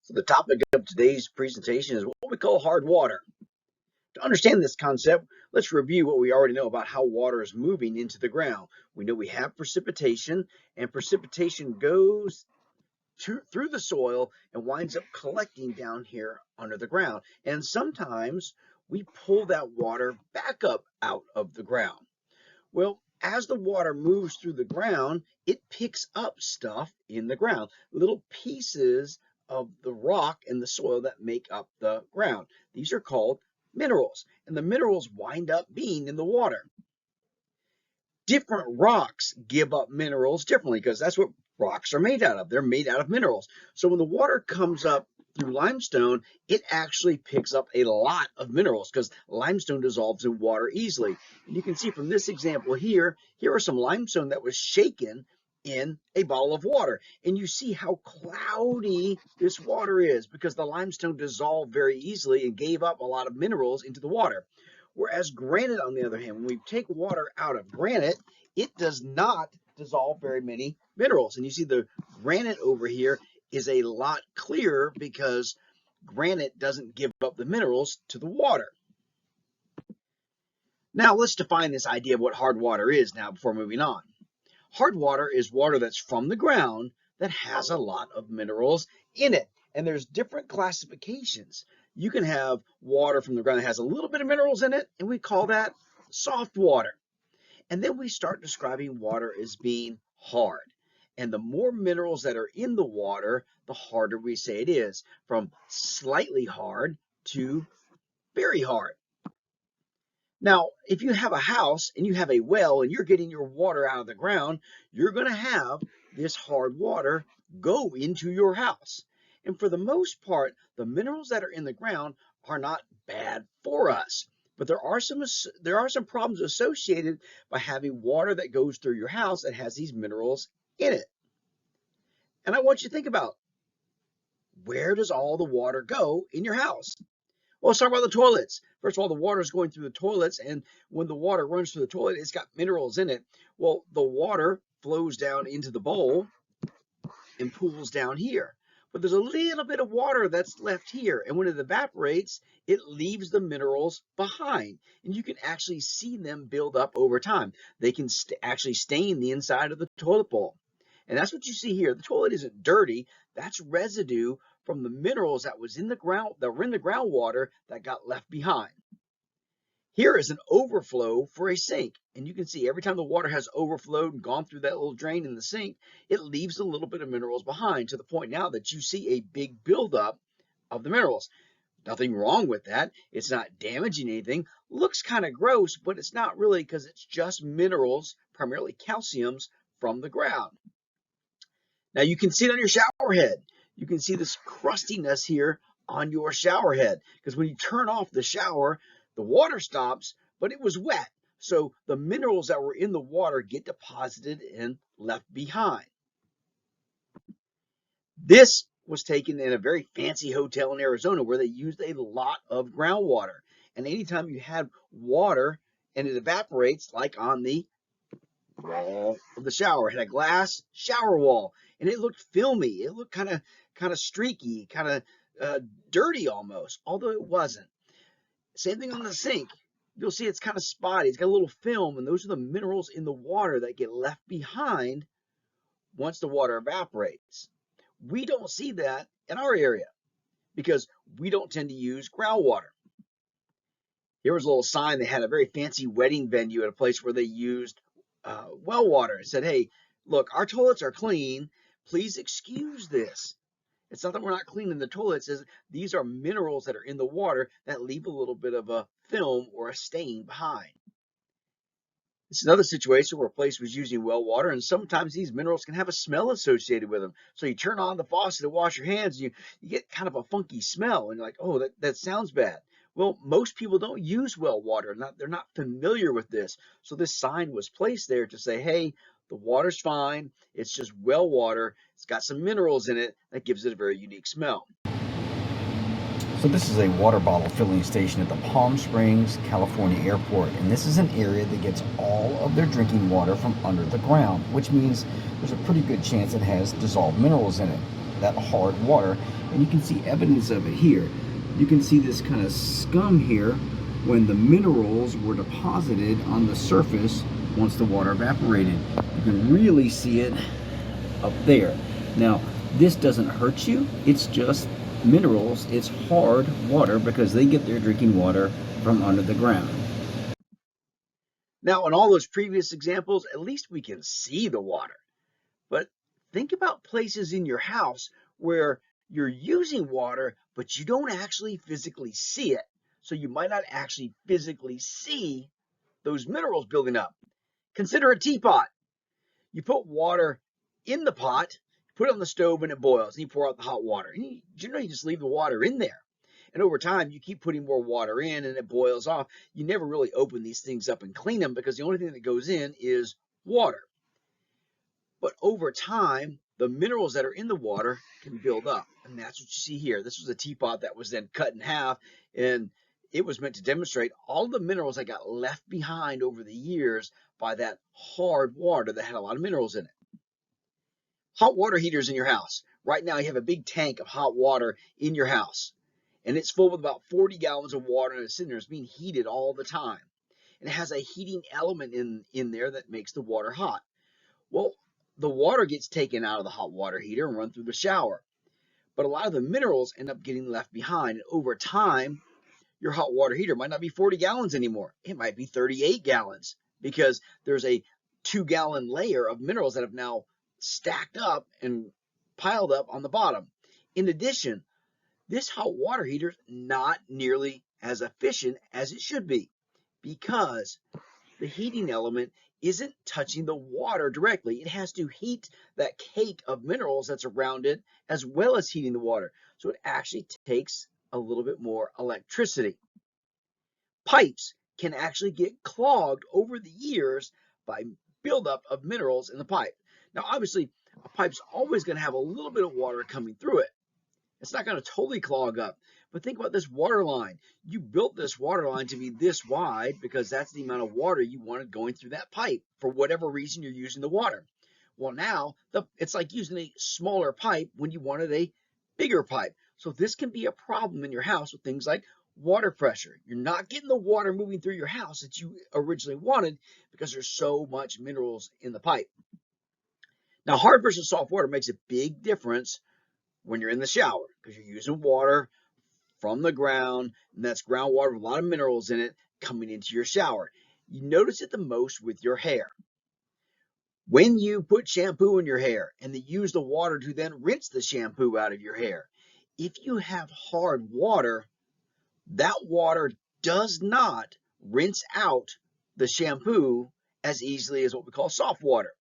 So the topic of today's presentation is what we call hard water. To understand this concept, let's review what we already know about how water is moving into the ground. We know we have precipitation, and precipitation goes through the soil and winds up collecting down here under the ground. And sometimes we pull that water back up out of the ground. Well, as the water moves through the ground, it picks up stuff in the ground, little pieces of the rock and the soil that make up the ground. These are called minerals, and the minerals wind up being in the water. Different rocks give up minerals differently because that's what rocks are made out of. They're made out of minerals. So when the water comes up through limestone, it actually picks up a lot of minerals because limestone dissolves in water easily. And you can see from this example here are some limestone that was shaken in a bottle of water. And you see how cloudy this water is because the limestone dissolved very easily and gave up a lot of minerals into the water. Whereas granite, on the other hand, when we take water out of granite, it does not dissolve very many minerals. And you see the granite over here is a lot clearer because granite doesn't give up the minerals to the water. Now let's define this idea of what hard water is now before moving on. Hard water is water that's from the ground that has a lot of minerals in it. And there's different classifications. You can have water from the ground that has a little bit of minerals in it, and we call that soft water. And then we start describing water as being hard. And the more minerals that are in the water, the harder we say it is, from slightly hard to very hard. Now, if you have a house and you have a well and you're getting your water out of the ground, you're going to have this hard water go into your house. And for the most part, the minerals that are in the ground are not bad for us. But there are some problems associated by having water that goes through your house that has these minerals in it. And I want you to think about, where does all the water go in your house? Well, let's talk about the toilets. First of all, the water is going through the toilets, and when the water runs through the toilet, it's got minerals in it. Well, the water flows down into the bowl and pools down here. But there's a little bit of water that's left here, and when it evaporates, it leaves the minerals behind, and you can actually see them build up over time. They can actually stain the inside of the toilet bowl, and that's what you see here. The toilet isn't dirty. That's residue from the minerals that were in the groundwater that got left behind. Here is an overflow for a sink, and you can see every time the water has overflowed and gone through that little drain in the sink, it leaves a little bit of minerals behind, to the point now that you see a big buildup of the minerals. Nothing wrong with that. It's not damaging anything. Looks kind of gross, but it's not really, because it's just minerals, primarily calciums, from the ground. Now you can see it on your shower head. You can see this crustiness here on your shower head, because when you turn off the shower, the water stops, but it was wet. So the minerals that were in the water get deposited and left behind. This was taken in a very fancy hotel in Arizona where they used a lot of groundwater. And anytime you had water and it evaporates, like on the wall of the shower, it had a glass shower wall, and it looked filmy. It looked kind of streaky, kind of dirty almost, although it wasn't. Same thing on the sink. You'll see it's kind of spotty. It's got a little film, and those are the minerals in the water that get left behind once the water evaporates. We don't see that in our area because we don't tend to use groundwater. Here was a little sign. They had a very fancy wedding venue at a place where they used well water. It said, hey, look, our toilets are clean. Please excuse this. It's not that we're not cleaning the toilet. It says these are minerals that are in the water that leave a little bit of a film or a stain behind. It's another situation where a place was using well water, and sometimes these minerals can have a smell associated with them. So you turn on the faucet to wash your hands, and you get kind of a funky smell, and you're like, oh, that sounds bad. Well, most people don't use well water. They're not familiar with this. So this sign was placed there to say, hey, the water's fine. It's just well water. It's got some minerals in it that gives it a very unique smell. So this is a water bottle filling station at the Palm Springs, California airport, and this is an area that gets all of their drinking water from under the ground, which means there's a pretty good chance it has dissolved minerals in it. that hard water. And you can see evidence of it here. You can see this kind of scum here when the minerals were deposited on the surface once the water evaporated. You can really see it up there. Now, this doesn't hurt you. It's just minerals. It's hard water because they get their drinking water from under the ground. Now, in all those previous examples, at least we can see the water. But think about places in your house where you're using water, but you don't actually physically see it. So you might not actually physically see those minerals building up. Consider a teapot. You put water in the pot, put it on the stove, and it boils, and you pour out the hot water. And you just leave the water in there. And over time, you keep putting more water in, and it boils off. You never really open these things up and clean them because the only thing that goes in is water. But over time, the minerals that are in the water can build up. And that's what you see here. This was a teapot that was then cut in half, and it was meant to demonstrate all the minerals that got left behind over the years by that hard water that had a lot of minerals in it. Hot water heaters in your house. Right now, you have a big tank of hot water in your house, and it's full with about 40 gallons of water, and it's sitting there. It's being heated all the time. And it has a heating element in there that makes the water hot. Well, the water gets taken out of the hot water heater and run through the shower. But a lot of the minerals end up getting left behind. And over time, your hot water heater might not be 40 gallons anymore. It might be 38 gallons because there's a 2-gallon layer of minerals that have now stacked up and piled up on the bottom. In addition, this hot water heater is not nearly as efficient as it should be because the heating element isn't touching the water directly. It has to heat that cake of minerals that's around it as well as heating the water. So it actually takes a little bit more electricity. Pipes can actually get clogged over the years by buildup of minerals in the pipe. Now, obviously, a pipe's always going to have a little bit of water coming through it. It's not going to totally clog up. But think about this water line. You built this water line to be this wide because that's the amount of water you wanted going through that pipe for whatever reason you're using the water. Well, now it's like using a smaller pipe when you wanted a bigger pipe. So this can be a problem in your house with things like water pressure. You're not getting the water moving through your house that you originally wanted because there's so much minerals in the pipe. Now, hard versus soft water makes a big difference when you're in the shower because you're using water from the ground, and that's groundwater with a lot of minerals in it coming into your shower. You notice it the most with your hair. When you put shampoo in your hair and they use the water to then rinse the shampoo out of your hair, if you have hard water, that water does not rinse out the shampoo as easily as what we call soft water.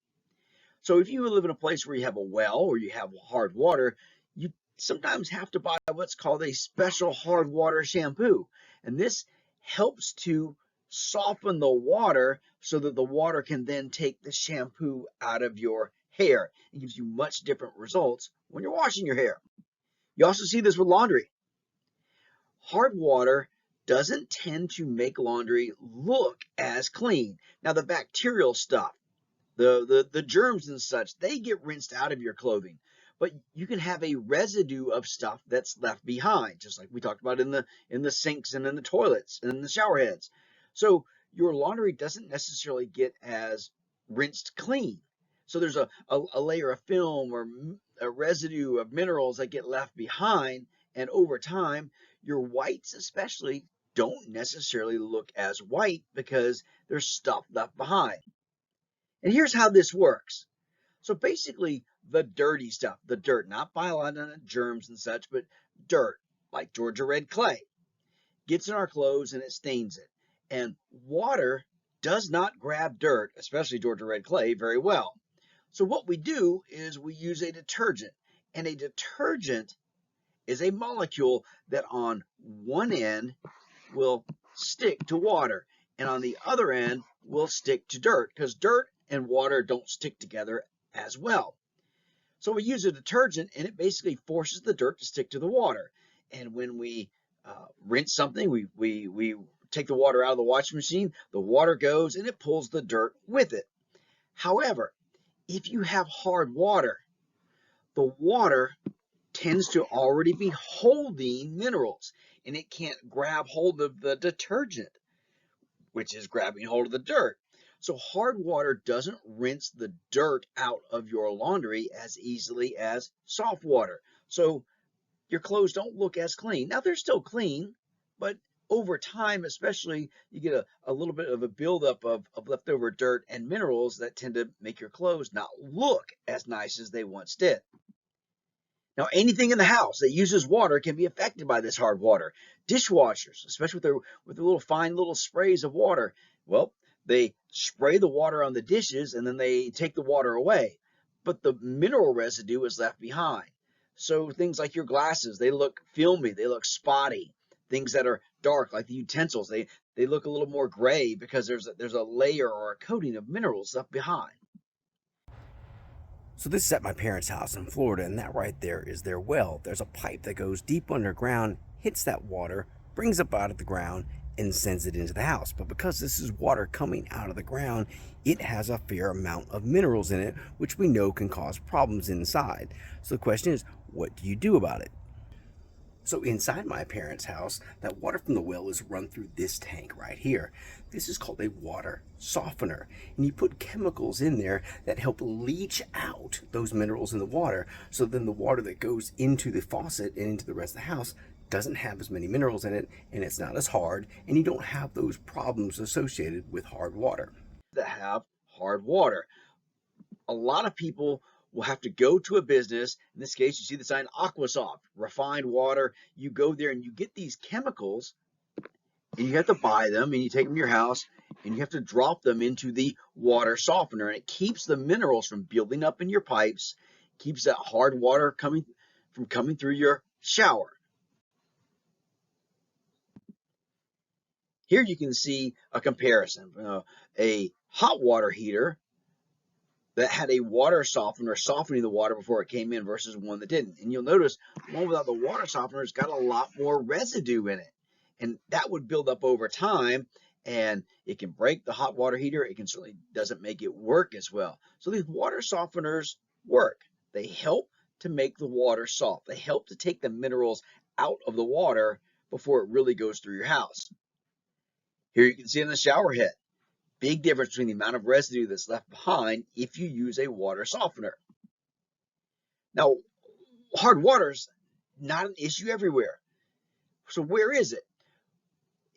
So if you live in a place where you have a well or you have hard water, you sometimes have to buy what's called a special hard water shampoo. And this helps to soften the water so that the water can then take the shampoo out of your hair. It gives you much different results when you're washing your hair. You also see this with laundry. Hard water doesn't tend to make laundry look as clean. Now, the bacterial stuff, the germs and such, they get rinsed out of your clothing. But you can have a residue of stuff that's left behind, just like we talked about in the sinks and in the toilets and in the shower heads. So your laundry doesn't necessarily get as rinsed clean. So there's a layer of film or a residue of minerals that get left behind, and over time, your whites especially don't necessarily look as white because there's stuff left behind. And here's how this works. So basically, the dirty stuff, the dirt, not biological germs and such, but dirt, like Georgia red clay, gets in our clothes and it stains it. And water does not grab dirt, especially Georgia red clay, very well. So what we do is we use a detergent. And a detergent is a molecule that on one end will stick to water, and on the other end will stick to dirt, because dirt and water don't stick together as well. So we use a detergent, and it basically forces the dirt to stick to the water. And when we rinse something, we take the water out of the washing machine, the water goes and it pulls the dirt with it. However, if you have hard water, the water tends to already be holding minerals, and it can't grab hold of the detergent, which is grabbing hold of the dirt. So hard water doesn't rinse the dirt out of your laundry as easily as soft water. So your clothes don't look as clean. Now they're still clean, but over time, especially, you get a little bit of a buildup of leftover dirt and minerals that tend to make your clothes not look as nice as they once did. Now, anything in the house that uses water can be affected by this hard water. Dishwashers, especially with their little fine little sprays of water, well, they spray the water on the dishes and then they take the water away, but the mineral residue is left behind. So things like your glasses, they look filmy, they look spotty. Things that are dark, like the utensils, they look a little more gray because there's a layer or a coating of minerals left behind. So this is at my parents' house in Florida, and that right there is their well. There's a pipe that goes deep underground, hits that water, brings it up out of the ground, and sends it into the house. But because this is water coming out of the ground, it has a fair amount of minerals in it, which we know can cause problems inside. So the question is, what do you do about it? So inside my parents' house, that water from the well is run through this tank right here. This is called a water softener. And you put chemicals in there that help leach out those minerals in the water. So then the water that goes into the faucet and into the rest of the house doesn't have as many minerals in it, and it's not as hard, and you don't have those problems associated with hard water. That have hard water. A lot of people will have to go to a business. In this case, you see the sign Aquasoft, refined water. You go there and you get these chemicals, and you have to buy them, and you take them to your house, and you have to drop them into the water softener, and it keeps the minerals from building up in your pipes, keeps that hard water coming through your shower. Here you can see a comparison. A hot water heater that had a water softener softening the water before it came in versus one that didn't. And you'll notice one without the water softener has got a lot more residue in it. And that would build up over time, and it can break the hot water heater. It can certainly doesn't make it work as well. So these water softeners work. They help to make the water soft. They help to take the minerals out of the water before it really goes through your house. Here you can see in the shower head. Big difference between the amount of residue that's left behind if you use a water softener. Now, hard water's not an issue everywhere. So where is it?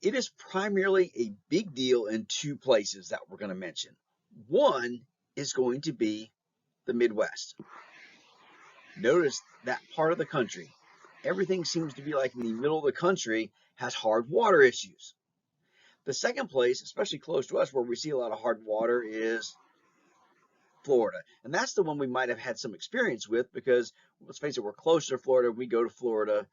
It is primarily a big deal in two places that we're going to mention. One is going to be the Midwest. Notice that part of the country. Everything seems to be like in the middle of the country has hard water issues. The second place, especially close to us where we see a lot of hard water, is Florida. And that's the one we might have had some experience with because, let's face it, we're closer to Florida. We go to Florida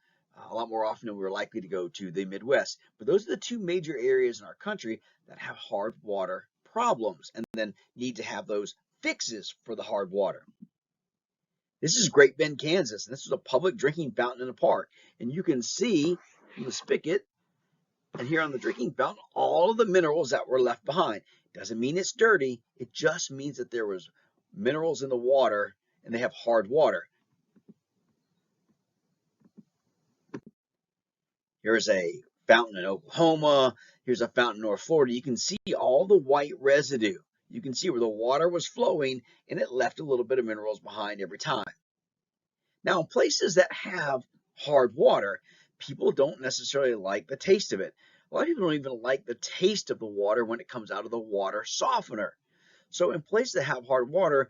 a lot more often than we're likely to go to the Midwest. But those are the two major areas in our country that have hard water problems and then need to have those fixes for the hard water. This is Great Bend, Kansas. And this is a public drinking fountain in a park. And you can see from the spigot and here on the drinking fountain all of the minerals that were left behind. Doesn't mean it's dirty. It just means that there was minerals in the water and they have hard water. Here's a fountain in Oklahoma. Here's a fountain in North Florida. You can see all the white residue. You can see where the water was flowing and it left a little bit of minerals behind every time. Now, in places that have hard water, people don't necessarily like the taste of it. A lot of people don't even like the taste of the water when it comes out of the water softener. So in places that have hard water,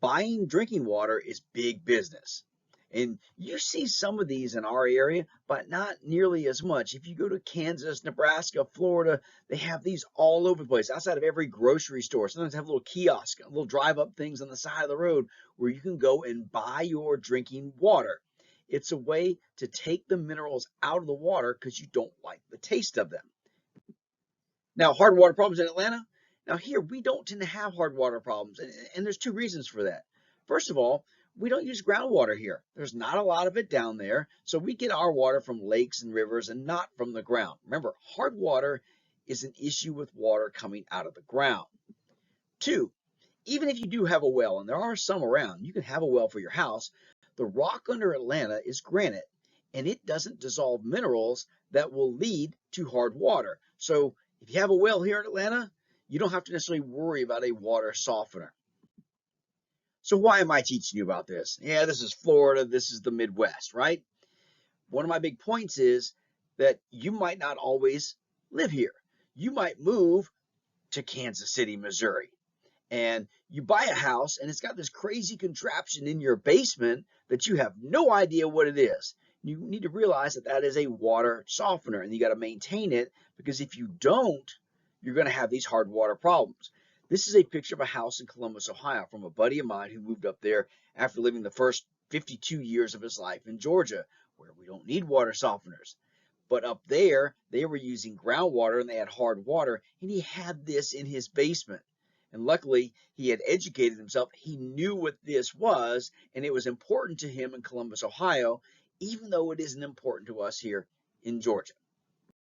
buying drinking water is big business. And you see some of these in our area, but not nearly as much. If you go to Kansas, Nebraska, Florida, they have these all over the place, outside of every grocery store. Sometimes they have little kiosks, little drive-up things on the side of the road where you can go and buy your drinking water. It's a way to take the minerals out of the water because you don't like the taste of them. Now, hard water problems in Atlanta. Now here, we don't tend to have hard water problems, and there's two reasons for that. First of all, we don't use groundwater here. There's not a lot of it down there, so we get our water from lakes and rivers and not from the ground. Remember, hard water is an issue with water coming out of the ground. Two, even if you do have a well, and there are some around, you can have a well for your house, The rock under Atlanta is granite, and it doesn't dissolve minerals that will lead to hard water. So if you have a well here in Atlanta, you don't have to necessarily worry about a water softener. So why am I teaching you about this? Yeah, this is Florida, this is the Midwest, right? One of my big points is that you might not always live here. You might move to Kansas City, Missouri, and you buy a house and it's got this crazy contraption in your basement that you have no idea what it is. You need to realize that that is a water softener, and you got to maintain it, because if you don't, you're going to have these hard water problems. This is a picture of a house in Columbus, Ohio, from a buddy of mine who moved up there after living the first 52 years of his life in Georgia, where we don't need water softeners. But up there, they were using groundwater and they had hard water, and he had this in his basement. And luckily, he had educated himself. He knew what this was, and it was important to him in Columbus, Ohio, even though it isn't important to us here in Georgia.